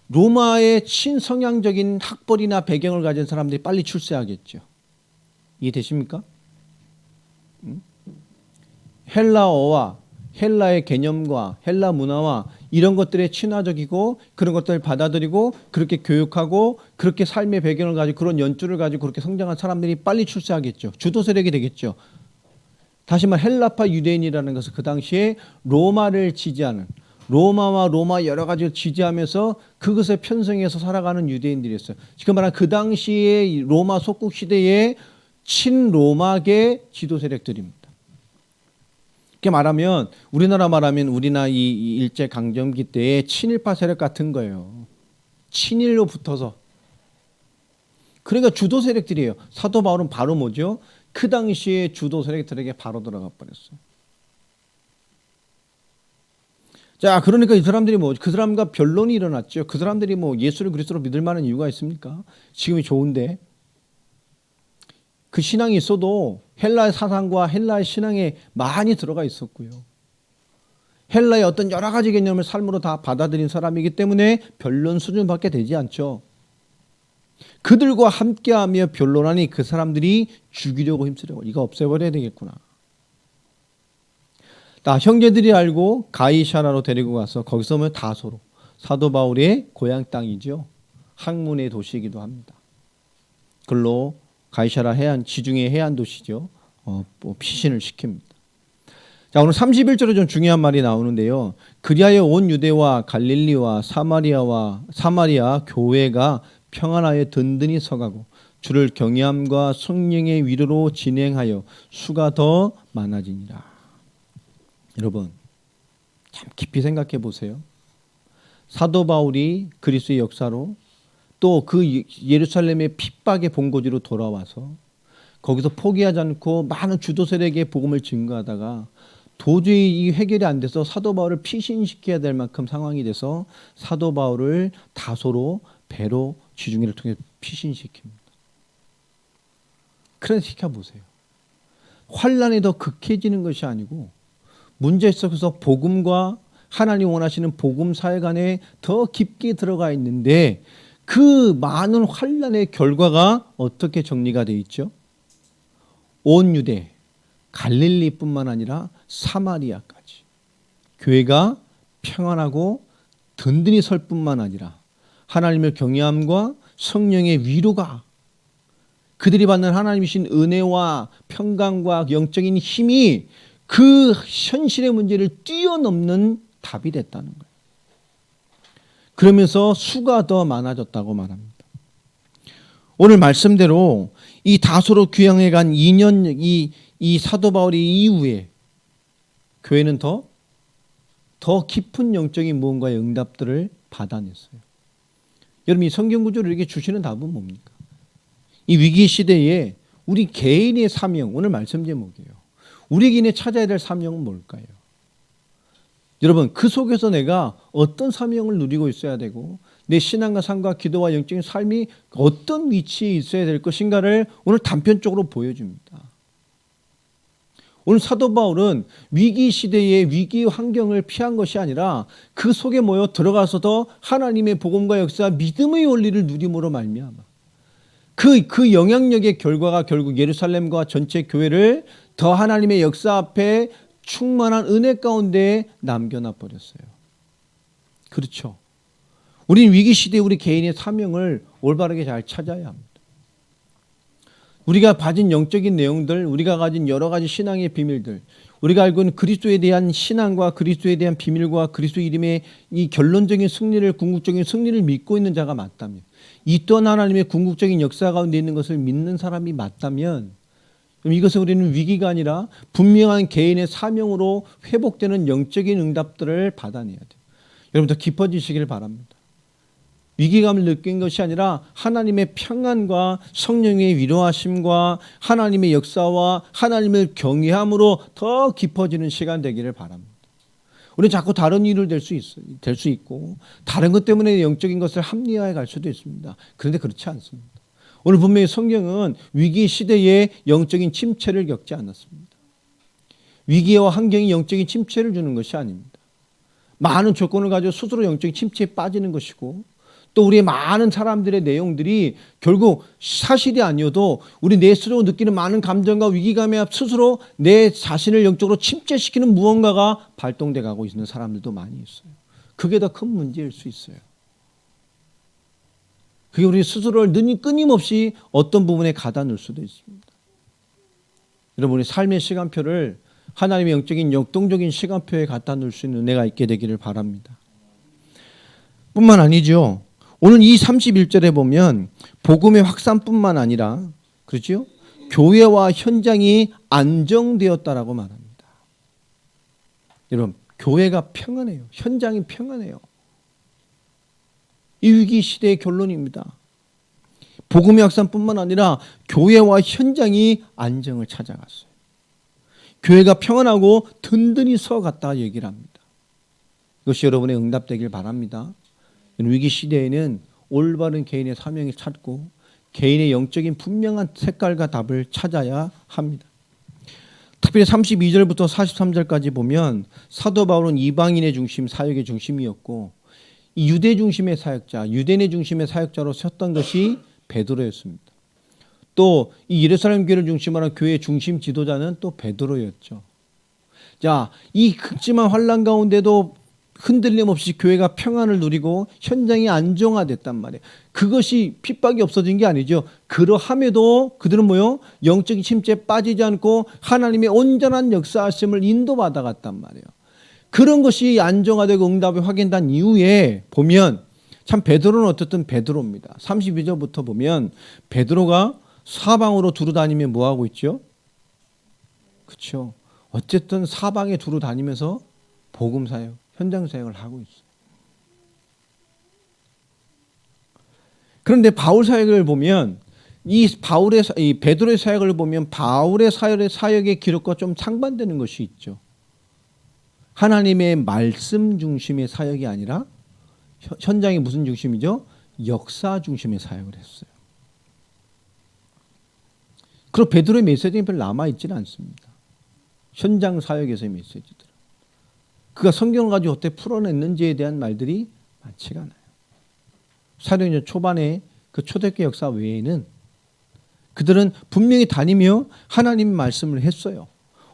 로마의 친성향적인 학벌이나 배경을 가진 사람들이 빨리 출세하겠죠. 이해되십니까? 헬라어와 헬라의 개념과 헬라 문화와 이런 것들에 친화적이고 그런 것들을 받아들이고 그렇게 교육하고 그렇게 삶의 배경을 가지고 그런 연주를 가지고 그렇게 성장한 사람들이 빨리 출세하겠죠. 주도 세력이 되겠죠. 다시 말해 헬라파 유대인이라는 것은 그 당시에 로마를 지지하는 로마와 로마 여러 가지를 지지하면서 그것에 편성해서 살아가는 유대인들이었어요. 지금 말하는 그 당시에 로마 속국 시대의 친로마계 지도 세력들입니다. 이렇게 말하면 우리나라 말하면 우리나라 이 일제 강점기 때의 친일파 세력 같은 거예요. 친일로 붙어서. 그러니까 주도 세력들이에요. 사도 바울은 바로 뭐죠? 그 당시에 주도 세력들에게 바로 들어가 버렸어요. 자, 그러니까 이 사람들이 그 사람과 변론이 일어났죠. 그 사람들이 예수를 그리스도로 믿을 만한 이유가 있습니까? 지금이 좋은데. 그 신앙이 있어도 헬라의 사상과 헬라의 신앙에 많이 들어가 있었고요. 헬라의 어떤 여러 가지 개념을 삶으로 다 받아들인 사람이기 때문에 변론 수준밖에 되지 않죠. 그들과 함께하며 변론하니 그 사람들이 죽이려고 힘쓰려고 이거 없애버려야 되겠구나. 형제들이 알고 가이사라로 데리고 가서 거기서 오면 다소로 사도 바울의 고향 땅이죠. 학문의 도시이기도 합니다. 글로 가이사라 해안 지중해 해안 도시죠. 피신을 시킵니다. 자, 오늘 31절에 좀 중요한 말이 나오는데요. 그리하여 온 유대와 갈릴리와 사마리아 교회가 평안하여 든든히 서가고 주를 경외함과 성령의 위로로 진행하여 수가 더 많아지니라. 여러분 참 깊이 생각해 보세요. 사도 바울이 그리스도의 역사로 또 그 예루살렘의 핍박의 본고지로 돌아와서 거기서 포기하지 않고 많은 주도 세력에 복음을 증거하다가 도저히 이 해결이 안 돼서 사도 바울을 피신시켜야 될 만큼 상황이 돼서 사도 바울을 다소로 배로 지중해를 통해 피신시킵니다. 그래서 시켜보세요. 환란이 더 극해지는 것이 아니고 문제 속에서 복음과 하나님 원하시는 복음 사회 간에 더 깊게 들어가 있는데 그 많은 환란의 결과가 어떻게 정리가 되어 있죠? 온 유대, 갈릴리뿐만 아니라 사마리아까지 교회가 평안하고 든든히 설 뿐만 아니라 하나님을 경외함과 성령의 위로가 그들이 받는 하나님이신 은혜와 평강과 영적인 힘이 그 현실의 문제를 뛰어넘는 답이 됐다는 거예요. 그러면서 수가 더 많아졌다고 말합니다. 오늘 말씀대로 이 다소로 귀향해 간 2년 이 사도 바울이 이후에 교회는 더 깊은 영적인 무언가의 응답들을 받아냈어요. 여러분 이 성경 구조를 이렇게 주시는 답은 뭡니까? 이 위기 시대에 우리 개인의 사명, 오늘 말씀 제목이에요. 우리 개인이 찾아야 될 사명은 뭘까요? 여러분 그 속에서 내가 어떤 사명을 누리고 있어야 되고 내 신앙과 삶과 기도와 영적인 삶이 어떤 위치에 있어야 될 것인가를 오늘 단편적으로 보여줍니다. 오늘 사도 바울은 위기 시대의 위기 환경을 피한 것이 아니라 그 속에 모여 들어가서도 하나님의 복음과 역사, 믿음의 원리를 누림으로 말미암아 그 영향력의 결과가 결국 예루살렘과 전체 교회를 더 하나님의 역사 앞에 충만한 은혜 가운데 남겨놔 버렸어요. 그렇죠. 우린 위기 시대에 우리 개인의 사명을 올바르게 잘 찾아야 합니다. 우리가 가진 영적인 내용들, 우리가 가진 여러 가지 신앙의 비밀들, 우리가 알고 있는 그리스도에 대한 신앙과 그리스도에 대한 비밀과 그리스도 이름의 이 결론적인 승리를, 궁극적인 승리를 믿고 있는 자가 맞다면, 이 또한 하나님의 궁극적인 역사 가운데 있는 것을 믿는 사람이 맞다면, 그럼 이것은 우리는 위기가 아니라 분명한 개인의 사명으로 회복되는 영적인 응답들을 받아내야 돼요. 여러분 더 깊어지시길 바랍니다. 위기감을 느낀 것이 아니라 하나님의 평안과 성령의 위로하심과 하나님의 역사와 하나님을 경외함으로 더 깊어지는 시간 되기를 바랍니다. 우리는 자꾸 다른 일을 될 수 있고 다른 것 때문에 영적인 것을 합리화해 갈 수도 있습니다. 그런데 그렇지 않습니다. 오늘 분명히 성경은 위기 시대에 영적인 침체를 겪지 않았습니다. 위기와 환경이 영적인 침체를 주는 것이 아닙니다. 많은 조건을 가지고 스스로 영적인 침체에 빠지는 것이고 또 우리의 많은 사람들의 내용들이 결국 사실이 아니어도 우리 내 스스로 느끼는 많은 감정과 위기감에 스스로 내 자신을 영적으로 침체시키는 무언가가 발동돼 가고 있는 사람들도 많이 있어요. 그게 더 큰 문제일 수 있어요. 그게 우리 스스로를 끊임없이 어떤 부분에 가다 놓을 수도 있습니다. 여러분, 우리 삶의 시간표를 하나님의 영적인 역동적인 시간표에 갖다 놓을 수 있는 은혜가 있게 되기를 바랍니다. 뿐만 아니죠. 오늘 이 31절에 보면 복음의 확산뿐만 아니라 그렇죠? 교회와 현장이 안정되었다라고 말합니다. 여러분, 교회가 평안해요. 현장이 평안해요. 이 위기 시대의 결론입니다. 복음의 확산뿐만 아니라 교회와 현장이 안정을 찾아갔어요. 교회가 평안하고 든든히 서갔다 얘기를 합니다. 이것이 여러분의 응답되길 바랍니다. 위기 시대에는 올바른 개인의 사명을 찾고 개인의 영적인 분명한 색깔과 답을 찾아야 합니다. 특별히 32절부터 43절까지 보면 사도 바울은 이방인의 중심, 사역의 중심이었고 이 유대 중심의 사역자, 유대인의 중심의 사역자로 섰던 것이 베드로였습니다. 또 이 예루살렘 교회를 중심으로 한 교회의 중심 지도자는 또 베드로였죠. 자, 이 극심한 환난 가운데도 흔들림 없이 교회가 평안을 누리고 현장이 안정화됐단 말이에요. 그것이 핍박이 없어진 게 아니죠. 그러함에도 그들은 뭐요? 영적인 침체에 빠지지 않고 하나님의 온전한 역사하심을 인도받아 갔단 말이에요. 그런 것이 안정화되고 응답이 확인된 이후에 보면 참 베드로는 어쨌든 베드로입니다. 32절부터 보면 베드로가 사방으로 두루 다니며 뭐 하고 있죠? 그렇죠. 어쨌든 사방에 두루 다니면서 복음 사역, 현장 사역을 하고 있어요. 그런데 바울 사역을 보면 이 베드로의 사역을 보면 바울의 사역의 기록과 좀 상반되는 것이 있죠. 하나님의 말씀 중심의 사역이 아니라 현장이 무슨 중심이죠? 역사 중심의 사역을 했어요. 그리고 베드로의 메시지는 별로 남아있지는 않습니다. 현장 사역에서의 메시지들. 그가 성경을 가지고 어떻게 풀어냈는지에 대한 말들이 많지가 않아요. 사도행전 초반에 그 초대교회 역사 외에는 그들은 분명히 다니며 하나님 말씀을 했어요.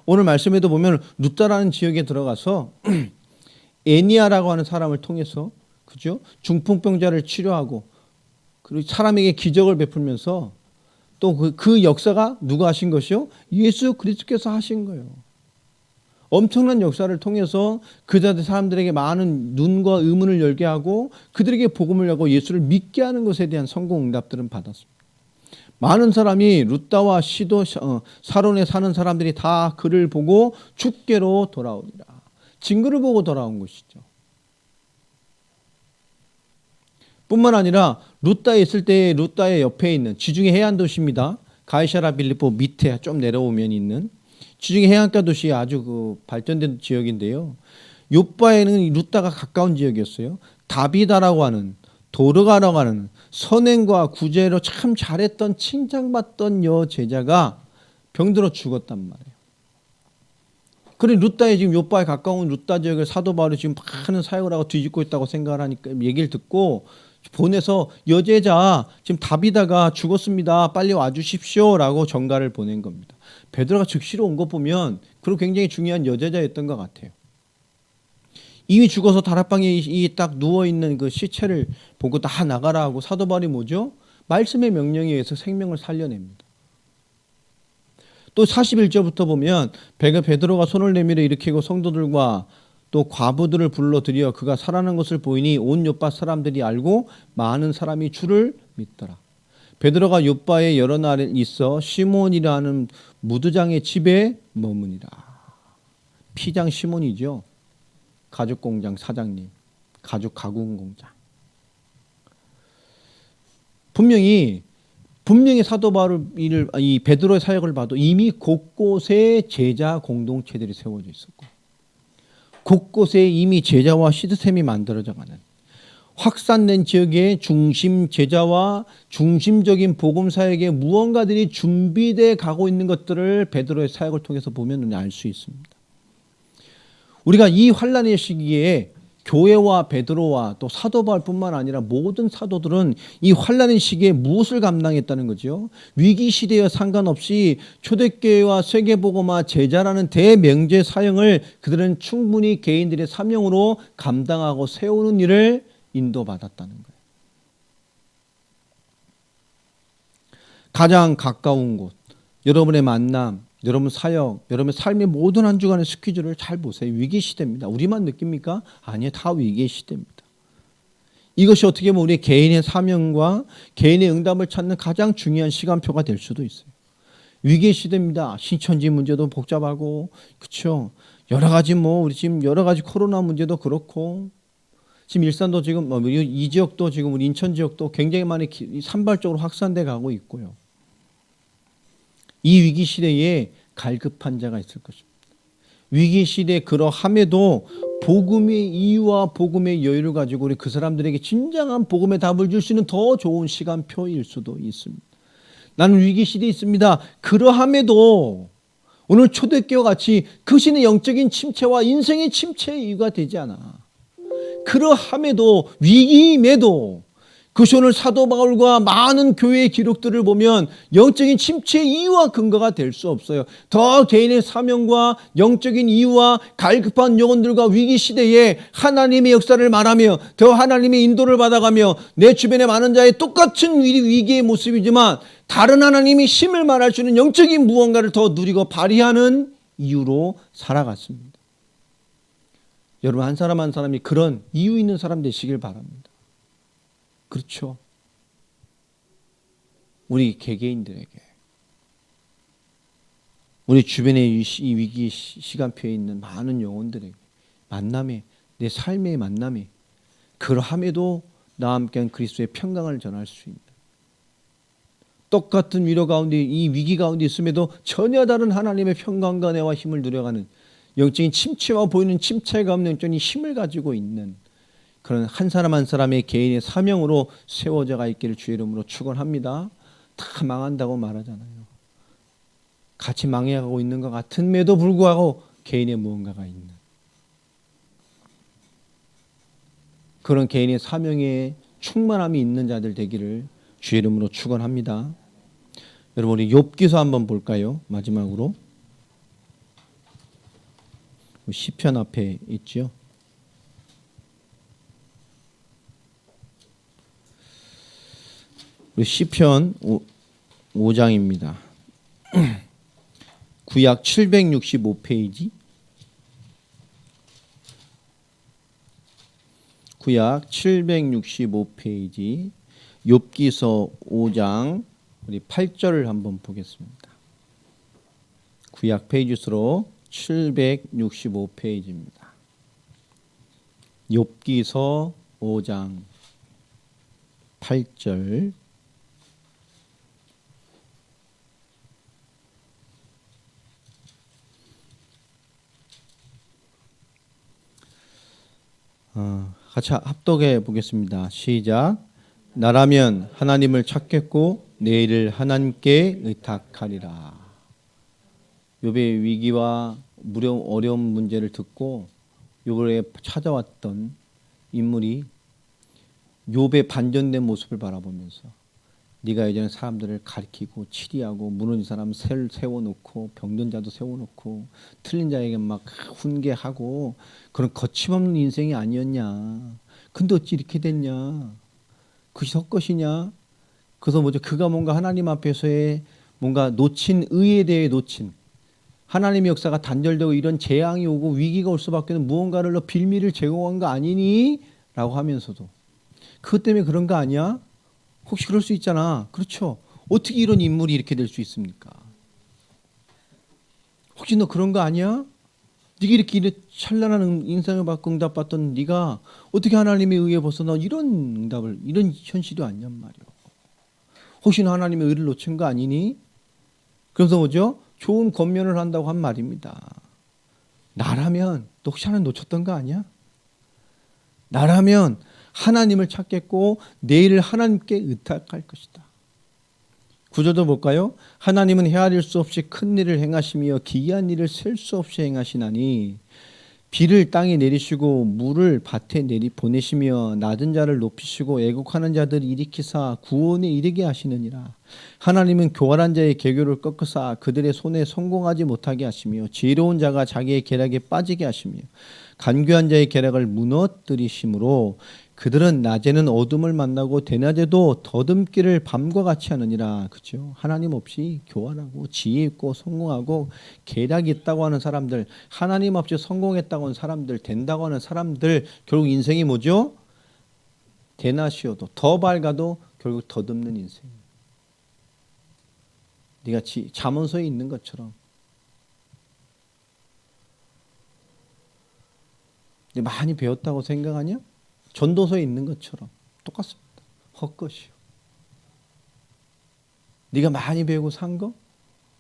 오늘 말씀에도 보면 루다라는 지역에 들어가서 애니아라고 하는 사람을 통해서 그죠? 중풍병자를 치료하고 그리고 사람에게 기적을 베풀면서 또 그 역사가 누가 하신 것이요? 예수 그리스도께서 하신 거예요. 엄청난 역사를 통해서 그 사람들에게 많은 눈과 의문을 열게 하고 그들에게 복음을 하고 예수를 믿게 하는 것에 대한 성공 응답들은 받았습니다. 많은 사람이 루다와 사론에 사는 사람들이 다 그를 보고 주께로 돌아오리라. 증거를 보고 돌아온 것이죠. 뿐만 아니라 루다에 있을 때 루다의 옆에 있는 지중해 해안 도시입니다. 가이사랴 빌립보 밑에 좀 내려오면 있는 지중해 해안가 도시의 아주 발전된 지역인데요. 요바에는 루다가 가까운 지역이었어요. 다비다라고 하는 도르가라고 하는 선행과 구제로 참 잘했던 칭찬받던 여제자가 병들어 죽었단 말이에요. 그래 루다에 지금 요바에 가까운 루다 지역을 사도 바울이 지금 많은 사역을 하고 뒤집고 있다고 생각을 하니까 얘기를 듣고 보내서 여제자 지금 다비다가 죽었습니다. 빨리 와주십시오라고 전가를 보낸 겁니다. 베드로가 즉시로 온 거 보면 그리고 굉장히 중요한 여제자였던 것 같아요. 이미 죽어서 다락방에 딱 누워있는 그 시체를 보고 다 나가라 하고 사도 바울이 뭐죠? 말씀의 명령에 의해서 생명을 살려냅니다. 또 41절부터 보면 베드로가 손을 내밀어 일으키고 성도들과 또 과부들을 불러들여 그가 살아난 것을 보이니 온 요빠 사람들이 알고 많은 사람이 주를 믿더라. 베드로가 요빠에 여러 날 있어 시몬이라는 무드장의 집에 머무니라. 피장 시몬이죠. 가죽공장 사장님, 가죽 가공 공장. 분명히 사도 바울 이 베드로의 사역을 봐도 이미 곳곳에 제자 공동체들이 세워져 있었고, 곳곳에 이미 제자와 시스템이 만들어져 가는 확산된 지역의 중심 제자와 중심적인 복음 사역에 무언가들이 준비돼 가고 있는 것들을 베드로의 사역을 통해서 보면 알 수 있습니다. 우리가 이 환란의 시기에 교회와 베드로와 또 사도 바울뿐만 아니라 모든 사도들은 이 환란의 시기에 무엇을 감당했다는 거죠? 위기 시대와 상관없이 초대교회와 세계복음화 제자라는 대명제 사역을 그들은 충분히 개인들의 사명으로 감당하고 세우는 일을 인도받았다는 거예요. 가장 가까운 곳, 여러분의 만남, 여러분 사역, 여러분의 삶의 모든 한 주간의 스케줄을 잘 보세요. 위기 시대입니다. 우리만 느낍니까? 아니요, 다 위기 시대입니다. 이것이 어떻게 보면 우리 개인의 사명과 개인의 응답을 찾는 가장 중요한 시간표가 될 수도 있어요. 위기 시대입니다. 신천지 문제도 복잡하고, 그렇죠? 여러 가지 우리 지금 여러 가지 코로나 문제도 그렇고, 지금 일산도 지금 이 지역도 지금 우리 인천 지역도 굉장히 많이 산발적으로 확산돼 가고 있고요. 이 위기 시대에 갈급한 자가 있을 것입니다. 위기 시대에 그러함에도 복음의 이유와 복음의 여유를 가지고 우리 그 사람들에게 진정한 복음의 답을 줄 수 있는 더 좋은 시간표일 수도 있습니다. 나는 위기 시대에 있습니다. 그러함에도 오늘 초대교와 같이 그것이 영적인 침체와 인생의 침체의 이유가 되지 않아. 그러함에도 위기임에도 그것이 오늘 사도 바울과 많은 교회의 기록들을 보면 영적인 침체의 이유와 근거가 될 수 없어요. 더 개인의 사명과 영적인 이유와 갈급한 영혼들과 위기 시대에 하나님의 역사를 말하며 더 하나님의 인도를 받아가며 내 주변에 많은 자의 똑같은 위기의 모습이지만 다른 하나님이 힘을 말할 수 있는 영적인 무언가를 더 누리고 발휘하는 이유로 살아갔습니다. 여러분 한 사람 한 사람이 그런 이유 있는 사람 되시길 바랍니다. 그렇죠. 우리 개개인들에게 우리 주변의 이 위기 시간표에 있는 많은 영혼들에게 만남에 내 삶의 만남에 그러함에도 나와 함께한 그리스도의 평강을 전할 수 있는 똑같은 위로 가운데 이 위기 가운데 있음에도 전혀 다른 하나님의 평강과 은혜와 힘을 누려가는 영적인 침체와 보이는 침체가 없는 영적인 힘을 가지고 있는 그런 한 사람 한 사람의 개인의 사명으로 세워져가 있기를 주의 이름으로 축원합니다. 다 망한다고 말하잖아요. 같이 망해가고 있는 것 같음에도 불구하고 개인의 무언가가 있는 그런 개인의 사명에 충만함이 있는 자들 되기를 주의 이름으로 축원합니다. 여러분 우리 욥기서 한번 볼까요? 마지막으로 시편 앞에 있죠. 우리 시편 5장입니다. 구약 765페이지. 구약 765페이지. 욥기서 5장 우리 8절을 한번 보겠습니다. 구약 페이지 수로 765페이지입니다. 욥기서 5장 8절. 같이 합독해 보겠습니다. 시작. 나라면 하나님을 찾겠고 내일을 하나님께 의탁하리라. 욥의 위기와 어려운 문제를 듣고 욥을 찾아왔던 인물이 욥의 반전된 모습을 바라보면서 네가 예전에 사람들을 가리키고 치리하고 무너진 사람 세워놓고 병든 자도 세워놓고 틀린 자에게 막 훈계하고 그런 거침없는 인생이 아니었냐. 근데 어찌 이렇게 됐냐. 그것이 헛것이냐. 그래서 뭐죠? 그가 뭔가 하나님 앞에서의 뭔가 놓친 의에 대해 놓친 하나님의 역사가 단절되고 이런 재앙이 오고 위기가 올 수밖에 없는 무언가를 너 빌미를 제공한 거 아니니? 라고 하면서도 그것 때문에 그런 거 아니야? 혹시 그럴 수 있잖아. 그렇죠. 어떻게 이런 인물이 이렇게 될 수 있습니까? 혹시 너 그런 거 아니야? 네가 이렇게 찬란한 인생을 받고 응답받던 네가 어떻게 하나님의 의에 벗어나 이런 응답을 이런 현실이 아니냔 말이야. 혹시 너 하나님의 의를 놓친 거 아니니? 그래서 뭐죠? 좋은 권면을 한다고 한 말입니다. 나라면 너 혹시 하나 놓쳤던 거 아니야? 나라면 하나님을 찾겠고 내일을 하나님께 의탁할 것이다. 구절도 볼까요? 하나님은 헤아릴 수 없이 큰 일을 행하시며 기이한 일을 셀 수 없이 행하시나니 비를 땅에 내리시고 물을 밭에 보내시며 낮은 자를 높이시고 애국하는 자들을 일으키사 구원에 이르게 하시느니라. 하나님은 교활한 자의 계교를 꺾으사 그들의 손에 성공하지 못하게 하시며 지혜로운 자가 자기의 계략에 빠지게 하시며 간교한 자의 계략을 무너뜨리심으로 그들은 낮에는 어둠을 만나고 대낮에도 더듬기를 밤과 같이 하느니라. 그죠? 하나님 없이 교활하고 지혜 있고 성공하고 계략이 있다고 하는 사람들, 하나님 없이 성공했다고 하는 사람들, 된다고 하는 사람들, 결국 인생이 뭐죠? 대낮이어도 더 밝아도 결국 더듬는 인생. 네가 잠언서에 있는 것처럼 많이 배웠다고 생각하냐? 전도서에 있는 것처럼 똑같습니다. 헛것이요. 네가 많이 배우고 산 거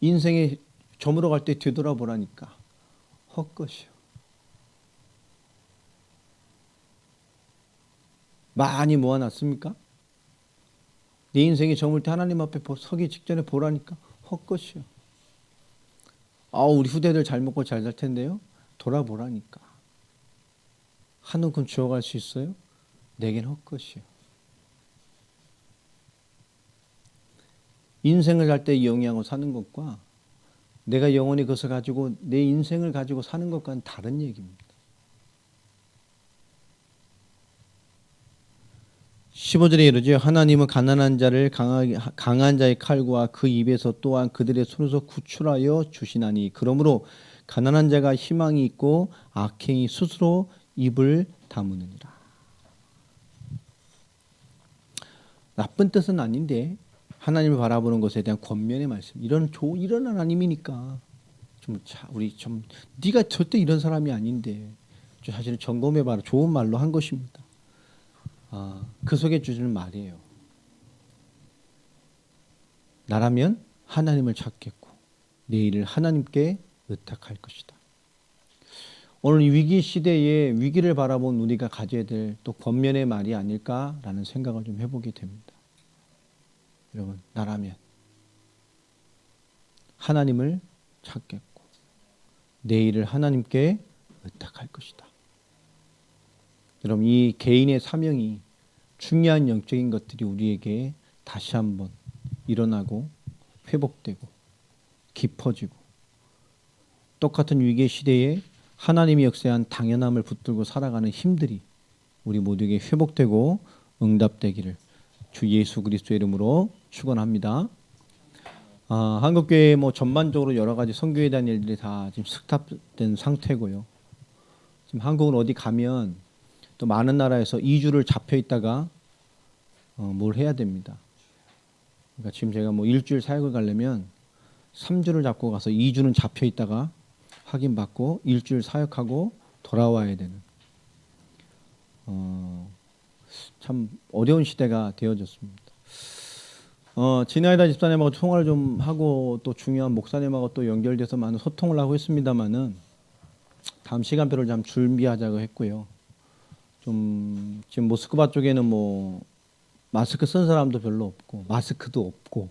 인생에 저물어 갈 때 되돌아보라니까 헛것이요. 많이 모아놨습니까? 내 인생이 저물 때 하나님 앞에 서기 직전에 보라니까 헛것이요. 우리 후대들 잘 먹고 잘 살 텐데요. 돌아보라니까. 한 움큼 주워갈 수 있어요? 내겐 헛것이요. 인생을 살 때 영위하고 사는 것과 내가 영원히 그것을 가지고 내 인생을 가지고 사는 것과는 다른 얘기입니다. 15절에 이르죠. 하나님은 가난한 자를 강한 자의 칼과 그 입에서 또한 그들의 손에서 구출하여 주시나니 그러므로 가난한 자가 희망이 있고 악행이 스스로 입을 다무느니라. 나쁜 뜻은 아닌데 하나님을 바라보는 것에 대한 권면의 말씀. 이런 하나님이니까 네가 절대 이런 사람이 아닌데 사실은 점검해봐라. 좋은 말로 한 것입니다. 그 속에 주시는 말이에요. 나라면 하나님을 찾겠고 내 일을 하나님께 의탁할 것이다. 오늘 이 위기 시대에 위기를 바라본 우리가 가져야 될 또 권면의 말이 아닐까라는 생각을 좀 해보게 됩니다. 여러분, 나라면 하나님을 찾겠고 내 일을 하나님께 의탁할 것이다. 여러분, 이 개인의 사명이 중요한 영적인 것들이 우리에게 다시 한번 일어나고 회복되고 깊어지고 똑같은 위기의 시대에 하나님이 역사한 당연함을 붙들고 살아가는 힘들이 우리 모두에게 회복되고 응답되기를 주 예수 그리스도의 이름으로 축원합니다. 한국교회 전반적으로 여러 가지 선교에 대한 일들이 다 지금 스탑된 상태고요. 지금 한국은 어디 가면 또 많은 나라에서 2주를 잡혀 있다가 뭘 해야 됩니다. 그러니까 지금 제가 일주일 사역을 가려면 3주를 잡고 가서 2주는 잡혀 있다가 확인받고 일주일 사역하고 돌아와야 되는 참 어려운 시대가 되어졌습니다. 진아이다 집사님하고 통화를 좀 하고 또 중요한 목사님하고 또 연결돼서 많은 소통을 하고 있습니다만은 다음 시간표를 좀 준비하자고 했고요. 좀 지금 모스크바 쪽에는 마스크 쓴 사람도 별로 없고 마스크도 없고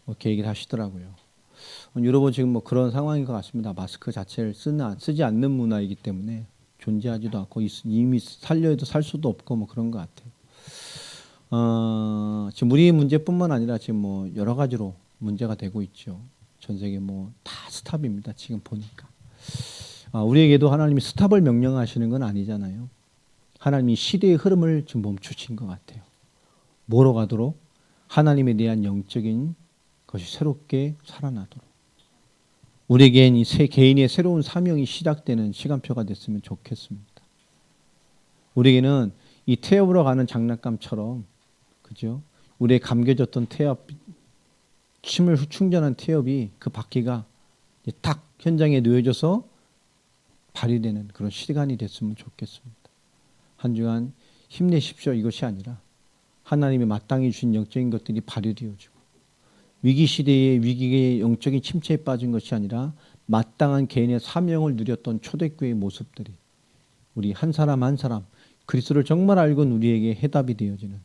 이렇게 얘기를 하시더라고요. 유럽은 지금 그런 상황인 것 같습니다. 마스크 자체를 쓰지 않는 문화이기 때문에 존재하지도 않고 이미 살려도 살 수도 없고 그런 것 같아요. 지금 우리 문제뿐만 아니라 지금 여러 가지로 문제가 되고 있죠. 전 세계 다 스탑입니다. 지금 보니까. 우리에게도 하나님이 스탑을 명령하시는 건 아니잖아요. 하나님이 시대의 흐름을 지금 멈추신 것 같아요. 뭐로 가도록? 하나님에 대한 영적인 것이 새롭게 살아나도록. 우리에겐 이 개인의 새로운 사명이 시작되는 시간표가 됐으면 좋겠습니다. 우리에게는 이 태엽으로 가는 장난감처럼, 그죠? 우리의 감겨졌던 태엽, 힘을 충전한 태엽이 그 바퀴가 딱 현장에 놓여져서 발휘되는 그런 시간이 됐으면 좋겠습니다. 한 주간 힘내십시오 이것이 아니라 하나님이 마땅히 주신 영적인 것들이 발휘되어지고 위기 시대에 위기의 영적인 침체에 빠진 것이 아니라 마땅한 개인의 사명을 누렸던 초대교회의 모습들이 우리 한 사람 한 사람 그리스도를 정말 알고 우리에게 해답이 되어지는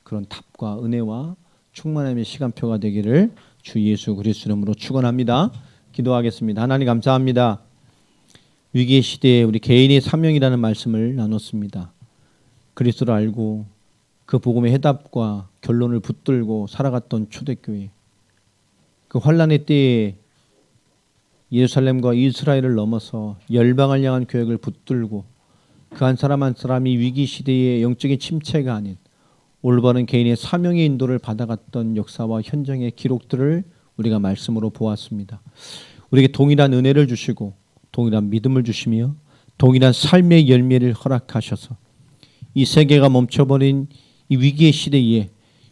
그런 답과 은혜와 충만함의 시간표가 되기를 주 예수 그리스도 이름으로 축원합니다. 기도하겠습니다. 하나님 감사합니다. 위기의 시대에 우리 개인의 사명이라는 말씀을 나눴습니다. 그리스도를 알고 그 복음의 해답과 결론을 붙들고 살아갔던 초대교회, 그 환란의 때에 예루살렘과 이스라엘을 넘어서 열방을 향한 교역을 붙들고 그 한 사람 한 사람이 위기 시대의 영적인 침체가 아닌 올바른 개인의 사명의 인도를 받아갔던 역사와 현장의 기록들을 우리가 말씀으로 보았습니다. 우리에게 동일한 은혜를 주시고 동일한 믿음을 주시며 동일한 삶의 열매를 허락하셔서 이 세계가 멈춰버린 이 위기의 시대에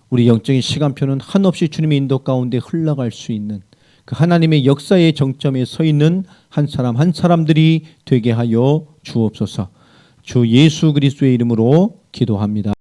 우리 영적인 시간표는 한없이 주님의 인도 가운데 흘러갈 수 있는 그 하나님의 역사의 정점에 서 있는 한 사람 한 사람들이 되게 하여 주옵소서. 주 예수 그리스도의 이름으로 기도합니다.